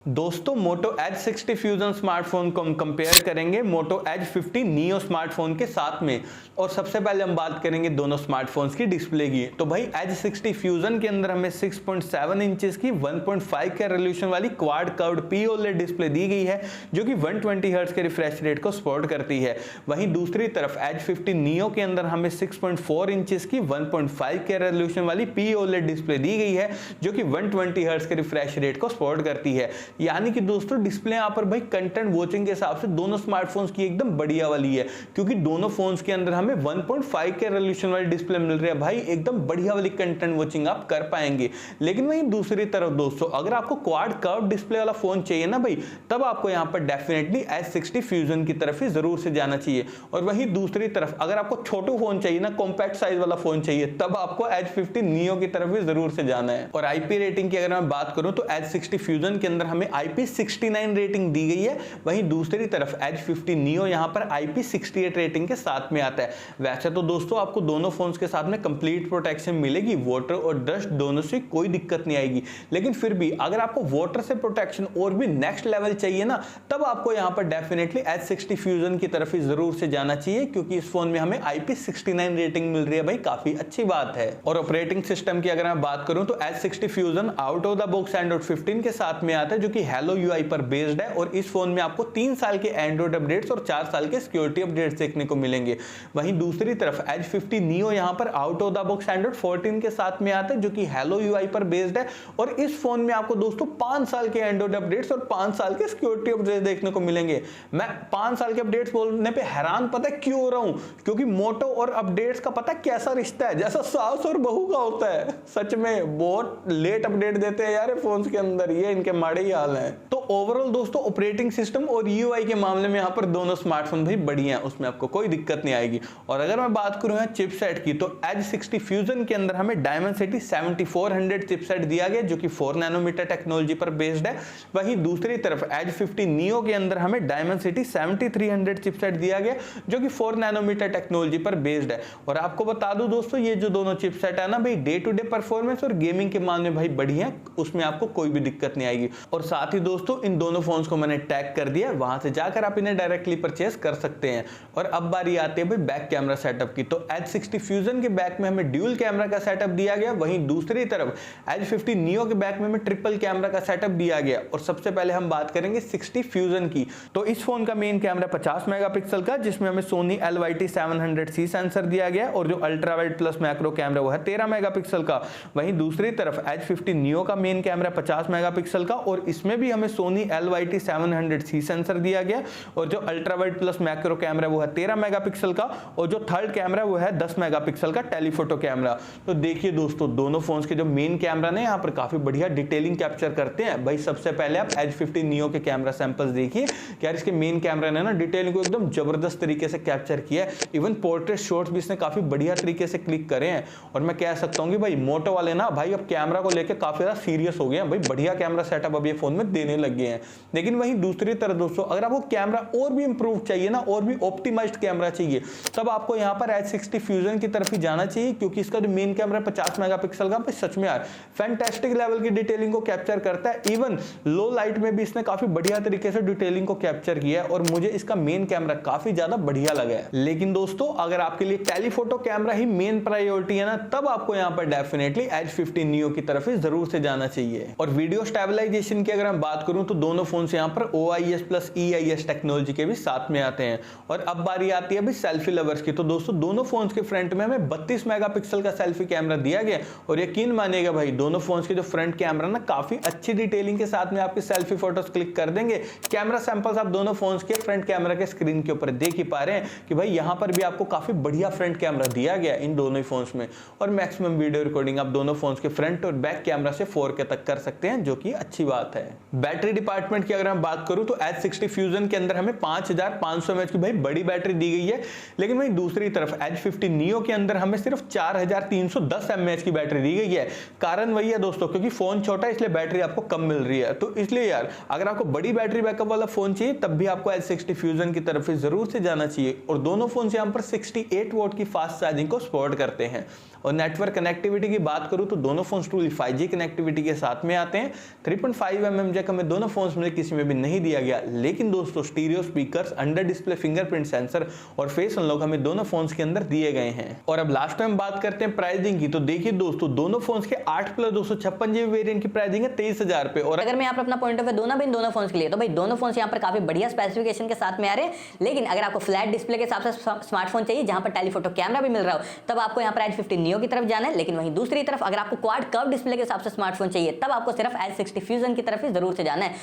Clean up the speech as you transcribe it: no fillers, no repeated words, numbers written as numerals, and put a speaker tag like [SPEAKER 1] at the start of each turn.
[SPEAKER 1] दोस्तों Moto Edge 60 fusion smartphone को हम कंपेयर करेंगे मोटो एज 50 नियो स्मार्टफोन के साथ में। और सबसे पहले हम बात करेंगे दोनों स्मार्टफोन्स की डिस्प्ले की। तो भाई एज 60 फ्यूजन के अंदर हमें 6.7 इंचेस की 1.5 के रेजोल्यूशन वाली क्वाड कर्व्ड पीओलेड डिस्प्ले दी गई है जो कि 120 हर्ट्ज के रिफ्रेश रेट को सपोर्ट करती है। वहीं दूसरी तरफ एज 50 नियो के अंदर हमें 6.4 इंचेस की 1.5 के रेजोल्यूशन वाली पीओलेड डिस्प्ले दी गई है जो कि 120 हर्ट्ज के रिफ्रेश रेट को सपोर्ट करती है। यानी कि दोस्तों डिस्प्ले यहां पर भाई कंटेंट वॉचिंग के हिसाब से दोनों स्मार्टफोन्स की एकदम बढ़िया वाली है, क्योंकि दोनों फोन्स के अंदर हमें 1.5 के रेजोल्यूशन वाली डिस्प्ले मिल रही है। भाई एकदम बढ़िया वाली कंटेंट वॉचिंग आप कर पाएंगे। लेकिन वहीं दूसरी तरफ दोस्तों अगर आपको क्वाड कर्व डिस्प्ले वाला फोन चाहिए ना भाई, तब आपको यहां पर डेफिनेटली S60 फ्यूजन की तरफ ही जरूर से जाना चाहिए। और वहीं दूसरी तरफ अगर आपको छोटू फोन चाहिए ना, कॉम्पैक्ट साइज वाला फोन चाहिए, तब आपको S50 नियो की तरफ ही जरूर से जाना है। और आईपी रेटिंग की अगर मैं बात करूं तो S60 फ्यूजन के अंदर हमें IP69 रेटिंग दी गई है। वहीं दूसरी तरफ S50 नियो यहां पर IP68 रेटिंग के साथ में आता है। वैसे तो दोस्तों आपको दोनों फोन्स के साथ में कंप्लीट प्रोटेक्शन मिलेगी, वाटर और डस्ट दोनों से कोई दिक्कत नहीं आएगी। लेकिन फिर भी अगर आपको वाटर से प्रोटेक्शन और भी नेक्स्ट लेवल चाहिए ना, तब आपको यहां पर डेफिनेटली S60 फ्यूजन की तरफ ही जरूर से जाना चाहिए, क्योंकि इस फोन में हमें IP69 रेटिंग मिल रही है। भाई काफी अच्छी बात है। और ऑपरेटिंग सिस्टम की अगर मैं बात करूं तो S60 fusion out of the box Android 15 के साथ में आता है जो कि हेलो UI पर बेस्ड है। और इस फोन में आपको 3 साल के एंड्रॉइड अपडेट्स और 4 साल के सिक्योरिटी अपडेट्स देखने को मिलेंगे। वहीं दूसरी तरफ S50 नियो यहां पर out of the box Android 14 के साथ में आता है जो कि हेलो UI पर बेस्ड है। और इस फोन में आपको दोस्तों 5 साल के एंड्रॉइड अपडेट्स और 5 साल के सिक्योरिटी अपडेट्स देखने को मिलेंगे। मैं 5 साल के अपडेट्स बोलने पे हैरान पता है क्यों हो रहा हूं, क्योंकि मोटो और अपडेट्स का पता कैसा रिश्ता है, जैसा सास और बहू का होता है। सच में बहुत लेट अपडेट देते हैं यार फोन के अंदर, ये इनके माड़े ही हाल है। तो ओवरऑल दोस्तों ऑपरेटिंग सिस्टम और UI के मामले में यहाँ पर दोनों स्मार्टफोन भी बढ़िया हैं, उसमें आपको कोई दिक्कत नहीं आएगी। और अगर मैं बात करूं चिपसेट की, तो S60 फ्यूजन के अंदर हमें Dimensity 7400 चिपसेट दिया गया जो कि 4 नैनोमीटर टेक्नोलॉजी पर बेस्ड है। वहीं दूसरी तरफ S50 नियो के अंदर हमें Dimensity 7300 चिपसेट दिया गया जो कि 4 नैनोमीटर टेक्नोलॉजी पर बेस्ड है। और आपको बता दूं दोस्तों ये जो दोनों चिपसेट है ना भाई, डे टू डे परफॉर्मेंस और गेमिंग के मामले में भाई बढ़िया है, उसमें आपको कोई भी दिक्कत नहीं आएगी। और साथ ही दोस्तों इन दोनों फोन्स को मैंने टैग कर दिया, वहां से जाकर आप इन्हें डायरेक्टली परचेस कर सकते हैं। और अब बारी आती है भाई बैक कैमरा सेटअप की। तो S60 फ्यूजन के बैक में हमें ड्यूल कैमरा का सेटअप दिया गया। वहीं दूसरी तरफ S50 नियो के बैक में हमें ट्रिपल कैमरा का सेटअप दिया गया। और सबसे पहले हम बात करेंगे 60 फ्यूजन की। तो इस फोन का मेन कैमरा 50 मेगापिक्सल का, जिसमें हमें सोनी LYT700C सेंसर दिया गया। और जो ultra wide plus macro camera वो है 13 मेगापिक्सल का। वहीं दूसरी तरफ S50 नियो का मेन कैमरा 50 मेगापिक्सल का, और इसमें भी हमें सोनी LYT700C सेंसर दिया गया। और जो ultra wide plus macro camera वो है 13 मेगापिक्सल का, और जो थर्ड कैमरा वो है 10 मेगापिक्सल का टेलीफोटो कैमरा। तो देखिए दोस्तों दोनों फोन्स के जो मेन कैमरा ने यहाँ पर काफी बढ़िया डिटेलिंग कैप्चर करते हैं। भाई सबसे पहले आप S50 नियो के कैमरा सैंपल्स देखिए, यार इसके मेन कैमरा ने ना डिटेलिंग को एकदम जबरदस्त तरीके से कैप्चर किया है। इवन पोर्ट्रेट शॉट्स भी इसने काफी बढ़िया तरीके से क्लिक करे हैं। और मैं कह सकता हूँ कि भाई मोटो वाले ना भाई अब कैमरा को लेकर काफी ज्यादा सीरियस हो गए हैं। भाई बढ़िया कैमरा सेटअप अब ये फोन में देने लग गए हैं। लेकिन वहीं दूसरी तरफ दोस्तों अगर आपको कैमरा और भी इंप्रूव चाहिए ना, और भी ऑप्टिमाइज्ड कैमरा चाहिए, तब आपको यहाँ पर S60 फ्यूजन की तरफ ही जाना चाहिए, क्योंकि इसका जो मेन कैमरा 50 मेगापिक्सल का भाई सच में यार फैंटास्टिक लेवल की डिटेलिंग को कैप्चर करता है। इवन लो लाइट में भी इसने काफी बढ़िया तरीके से डिटेलिंग को कैप्चर किया है। और मुझे इसका मेन कैमरा काफी ज्यादा बढ़िया लगा है। लेकिन दोस्तों अगर आपके लिए टेलीफोटो कैमरा ही मेन प्रायोरिटी है ना, तब आपको यहाँ पर डेफिनेटली S50 नियो की तरफ ही जरूर से जाना चाहिए। और वीडियो स्टेबलाइजेशन की अगर मैं बात करूं तो दोनों फोन यहाँ पर OIS प्लस EIS टेक्नोलॉजी के भी साथ में आते हैं। और अब बारी आती है अभी सेल्फी लवर्स की। तो दोस्तों दोनों फोन्स के फ्रंट में हमें 32 मेगापिक्सल का सेल्फी कैमरा दिया गया। और यकीन मानिएगा भाई दोनों फोन्स के जो फ्रंट कैमरा ना काफी अच्छी डिटेलिंग के साथ में आपकी सेल्फी फोटोज क्लिक कर देंगे। कैमरा सैंपल्स आप दोनों फोन्स के फ्रंट कैमरा के स्क्रीन के ऊपर देख ही पा रहे हैं कि भाई यहाँ पर भी आपको काफी बढ़िया फ्रंट कैमरा दिया गया इन दोनों ही फोन्स में। और मैक्सिमम वीडियो रिकॉर्डिंग आप दोनों फोन्स के फ्रंट और बैक कैमरा से 4K तक कर सकते हैं, जो कि अच्छी बात है। बैटरी डिपार्टमेंट की अगर मैं बात करूं तो S60 फ्यूजन के अंदर हमें 5500 mAh की भाई बड़ी बैटरी दी गई है। लेकिन वहीं दूसरी तरफ S50 नियो के अंदर हमें सिर्फ 4310 mAh की बैटरी दी गई है। कारण वही है दोस्तों, क्योंकि फोन छोटा है इसलिए बैटरी आपको कम मिल रही है। तो इसलिए यार अगर आपको बड़ी बैटरी बैकअप वाला फोन चाहिए, तब भी आपको S60 फ्यूजन की तरफ जरूर से जाना चाहिए। और दोनों फोन यहाँ पर 68 वोट की फास्ट चार्जिंग को सपोर्ट करते हैं। और नेटवर्क कनेक्टिविटी की बात करूं तो दोनों फोन ट्रूली 5G कनेक्टिविटी के साथ में आते हैं। 3.5 mm जैक हमें दोनों फोन्स में किसी में भी नहीं दिया गया, लेकिन दोस्तों stereo speakers, under display fingerprint sensor और फेस अनलॉक हमें दोनों फोन्स के अंदर दिए गए हैं। और अब लास्ट टाइम बात करते हैं प्राइसिंग की। तो देखिए दोस्तों, दोनों फोन्स के 8+256GB वेरिएंट की प्राइसिंग है 23,000 रुपए। और
[SPEAKER 2] अगर मैं यहाँ पर अपना पॉइंट ऑफ व्यू दोनों फोन्स के लिए, तो भाई दोनों फोन्स यहाँ पर काफी बढ़िया स्पेसिफिकेशन के साथ में आ रहे हैं। लेकिन अगर आपको फ्लैट डिस्प्ले के हिसाब से स्मार्टफोन चाहिए जहां पर टेलीफोटो कैमरा भी मिल रहा हो, तब आपको यहाँ पर एज 50 नियो की तरफ जाना है। लेकिन वहीं दूसरी तरफ अगर आपको क्वाड कर्व डिस्प्ले के हिसाब से स्मार्टफोन चाहिए, तब आपको सिर्फ एज 60 फ्यूजन की तरफ ही जरूर से जाना है।